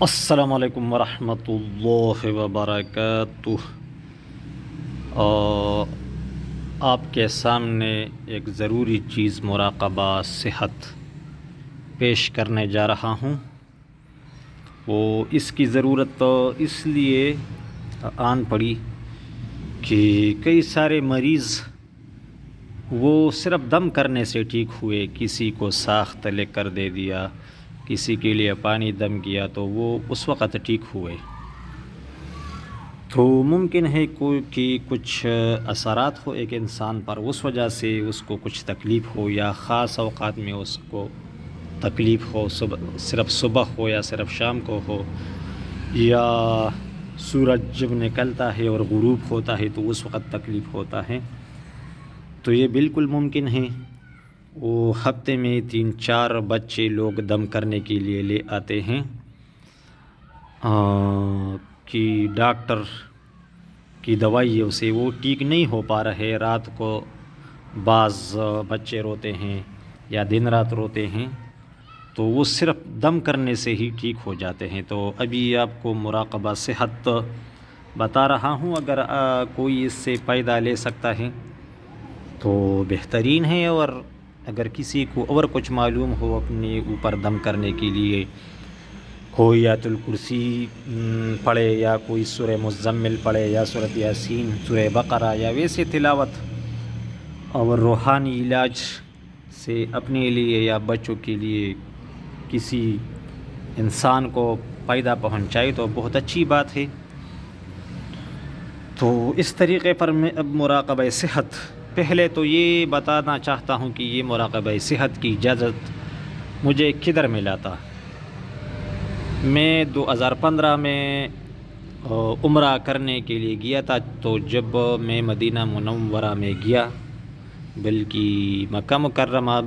السلام علیکم ورحمۃ اللہ وبرکاتہ۔ آپ کے سامنے ایک ضروری چیز مراقبہ صحت پیش کرنے جا رہا ہوں۔ وہ اس کی ضرورت اس لیے آن پڑی کہ کئی سارے مریض وہ صرف دم کرنے سے ٹھیک ہوئے، کسی کو ساخت لے کر دے دیا، کسی کے لیے پانی دم کیا تو وہ اس وقت ٹھیک ہوئے۔ تو ممکن ہے کہ کچھ اثرات ہو ایک انسان پر، اس وجہ سے اس کو کچھ تکلیف ہو، یا خاص اوقات میں اس کو تکلیف ہو، صرف صبح ہو یا صرف شام کو ہو، یا سورج جب نکلتا ہے اور غروب ہوتا ہے تو اس وقت تکلیف ہوتا ہے۔ تو یہ بالکل ممکن ہے۔ وہ ہفتے میں 3-4 بچے لوگ دم کرنے کے لیے لے آتے ہیں کہ ڈاکٹر کی دوائیوں سے وہ ٹھیک نہیں ہو پا رہے، رات کو بعض بچے روتے ہیں یا دن رات روتے ہیں، تو وہ صرف دم کرنے سے ہی ٹھیک ہو جاتے ہیں۔ تو ابھی آپ کو مراقبہ صحت بتا رہا ہوں، اگر کوئی اس سے فائدہ لے سکتا ہے تو بہترین ہے، اور اگر کسی کو اور کچھ معلوم ہو اپنے اوپر دم کرنے کے لیے، کوئی آیت الکرسی پڑھے، یا کوئی سورہ مزمل پڑھے، یا سورۃ یاسین، سورہ بقرہ، یا ویسے تلاوت اور روحانی علاج سے اپنے لیے یا بچوں کے لیے کسی انسان کو فائدہ پہنچائے تو بہت اچھی بات ہے۔ تو اس طریقے پر میں اب مراقبہ صحت، پہلے تو یہ بتانا چاہتا ہوں کہ یہ مراقبہ صحت کی اجازت مجھے کدھر ملا تھا۔ میں 2015 میں عمرہ کرنے کے لیے گیا تھا، تو جب میں مدینہ منورہ میں گیا، بلکہ مکہ مکرمہ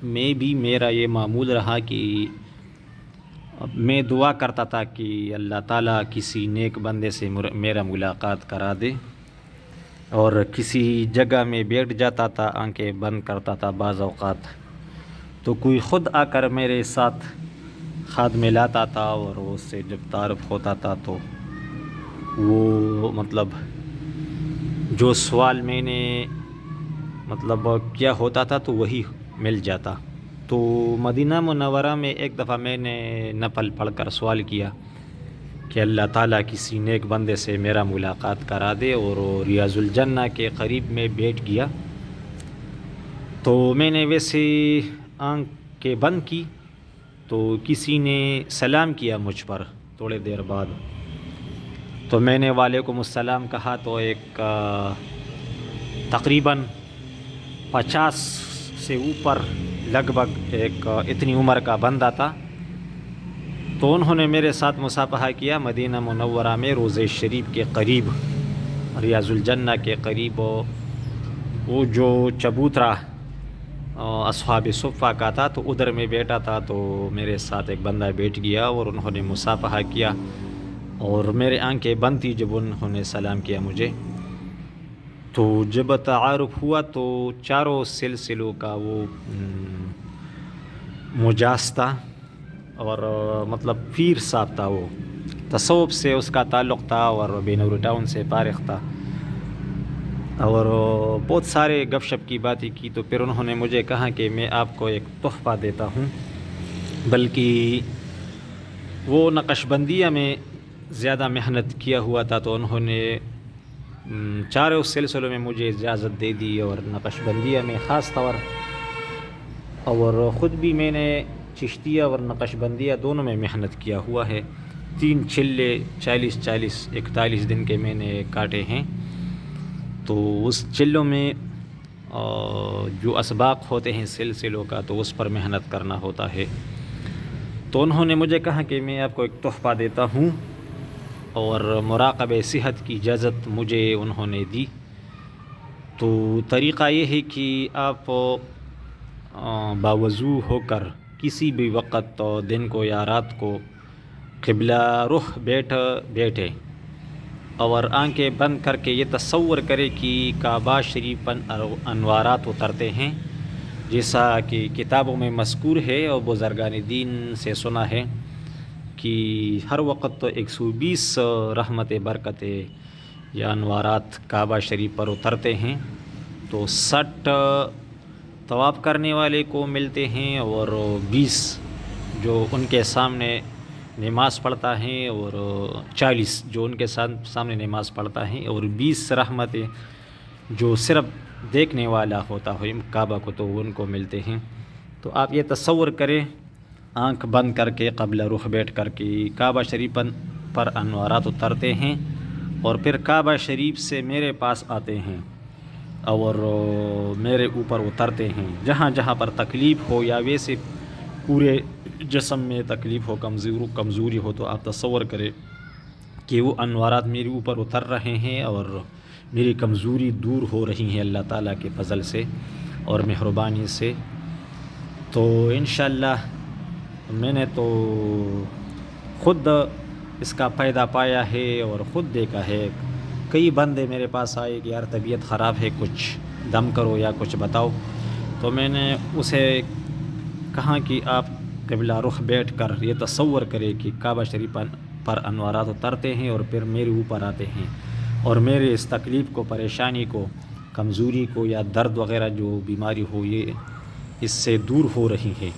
میں بھی میرا یہ معمول رہا کہ میں دعا کرتا تھا کہ اللہ تعالیٰ کسی نیک بندے سے میرا ملاقات کرا دے، اور کسی جگہ میں بیٹھ جاتا تھا، آنکھیں بند کرتا تھا بعض اوقات، تو کوئی خود آ کر میرے ساتھ ہاتھ ملاتا تھا، اور اس سے جب تعارف ہوتا تھا تو وہ جو سوال میں نے کیا ہوتا تھا تو وہی مل جاتا۔ تو مدینہ منورہ میں ایک دفعہ میں نے نفل پڑھ کر سوال کیا کہ اللہ تعالیٰ کسی نیک بندے سے میرا ملاقات کرا دے، اور ریاض الجنہ کے قریب میں بیٹھ گیا۔ تو میں نے ویسے آنکھیں بند کی تو کسی نے سلام کیا مجھ پر تھوڑے دیر بعد، تو میں نے وعلیکم السلام کہا، تو ایک تقریباً 50 سے اوپر لگ بھگ ایک اتنی عمر کا بندہ تھا، تو انہوں نے میرے ساتھ مصافحہ کیا مدینہ منورہ میں روضہ شریف کے قریب، ریاض الجنہ کے قریب، وہ جو چبوترا اصحاب صفہ کا تھا تو ادھر میں بیٹھا تھا، تو میرے ساتھ ایک بندہ بیٹھ گیا اور انہوں نے مصافحہ کیا، اور میرے آنکھیں بند تھی جب انہوں نے سلام کیا مجھے۔ تو جب تعارف ہوا تو چاروں سلسلوں کا وہ مجاز تھا، اور پیر صاحب تھا، وہ تصوف سے اس کا تعلق تھا، اور بے نور ٹاؤن سے فارغ تھا، اور بہت سارے گپ شپ کی باتیں کی۔ تو پھر انہوں نے مجھے کہا کہ میں آپ کو ایک تحفہ دیتا ہوں، بلکہ وہ نقش بندیہ میں زیادہ محنت کیا ہوا تھا، تو انہوں نے چاروں سلسلوں میں مجھے اجازت دے دی، اور نقش بندیہ میں خاص طور، اور خود بھی میں نے چشتیہ اور نقش بندیہ دونوں میں محنت کیا ہوا ہے۔ 3 چلے 41 دن کے میں نے کاٹے ہیں۔ تو اس چلوں میں جو اسباق ہوتے ہیں سلسلوں کا، تو اس پر محنت کرنا ہوتا ہے۔ تو انہوں نے مجھے کہا کہ میں آپ کو ایک تحفہ دیتا ہوں، اور مراقبہ صحت کی اجازت مجھے انہوں نے دی۔ تو طریقہ یہ ہے کہ آپ باوضو ہو کر کسی بھی وقت، دن کو یا رات کو، قبلہ رخ بیٹھے اور آنکھیں بند کر کے یہ تصور کرے کہ کعبہ شریف پر انوارات اترتے ہیں، جیسا کہ کتابوں میں مذکور ہے اور بزرگان دین سے سنا ہے کہ ہر وقت تو 120 رحمت برکتیں یا انوارات کعبہ شریف پر اترتے ہیں، تو 60 طواف کرنے والے کو ملتے ہیں اور 20 جو ان کے سامنے نماز پڑھتا ہے، اور 40 جو ان کے سامنے نماز پڑھتا ہے، اور 20 رحمتیں جو صرف دیکھنے والا ہوتا ہے کعبہ کو، تو ان کو ملتے ہیں۔ تو آپ یہ تصور کریں، آنکھ بند کر کے قبل رخ بیٹھ کر کے کعبہ شریف پر انوارات اترتے ہیں، اور پھر کعبہ شریف سے میرے پاس آتے ہیں اور میرے اوپر اترتے ہیں۔ جہاں جہاں پر تکلیف ہو یا ویسے پورے جسم میں تکلیف ہو، کمزوری ہو، تو آپ تصور کریں کہ وہ انوارات میرے اوپر اتر رہے ہیں اور میری کمزوری دور ہو رہی ہیں اللہ تعالیٰ کے فضل سے اور مہربانی سے۔ تو انشاءاللہ میں نے تو خود اس کا فائدہ پایا ہے اور خود دیکھا ہے۔ کئی بندے میرے پاس آئے کہ یار طبیعت خراب ہے، کچھ دم کرو یا کچھ بتاؤ، تو میں نے اسے کہا کہ آپ قبلہ رخ بیٹھ کر یہ تصور کرے کہ کعبہ شریف پر انوارات اترتے ہیں اور پھر میرے اوپر آتے ہیں، اور میرے اس تکلیف کو، پریشانی کو، کمزوری کو یا درد وغیرہ جو بیماری ہو، یہ اس سے دور ہو رہی ہے۔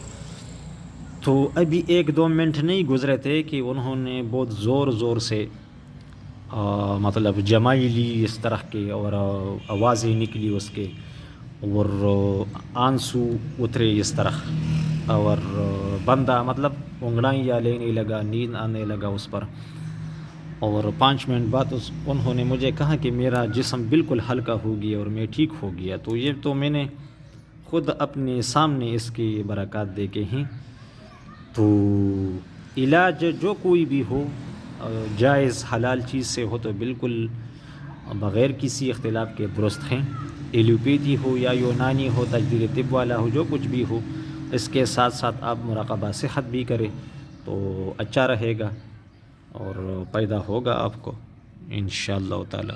تو ابھی 1-2 منٹ نہیں گزرے تھے کہ انہوں نے بہت زور زور سے مطلب جمائی لی اس طرح کے، اور آوازیں نکلی اس کے، اور آنسو اترے اس طرح، اور بندہ مطلب انگڑائیاں لینے لگا، نیند آنے لگا اس پر۔ اور 5 منٹ بعد انہوں نے مجھے کہا کہ میرا جسم بالکل ہلکا ہو گیا اور میں ٹھیک ہو گیا۔ تو یہ تو میں نے خود اپنے سامنے اس کی برکات دیکھے ہیں۔ تو علاج جو کوئی بھی ہو، جائز حلال چیز سے ہو، تو بالکل بغیر کسی اختلاف کے درست ہیں۔ ایلوپیتھی ہو یا یونانی ہو، تجدید طب والا ہو، جو کچھ بھی ہو، اس کے ساتھ ساتھ آپ مراقبہ صحت بھی کریں تو اچھا رہے گا اور پیدا ہوگا آپ کو انشاءاللہ تعالی۔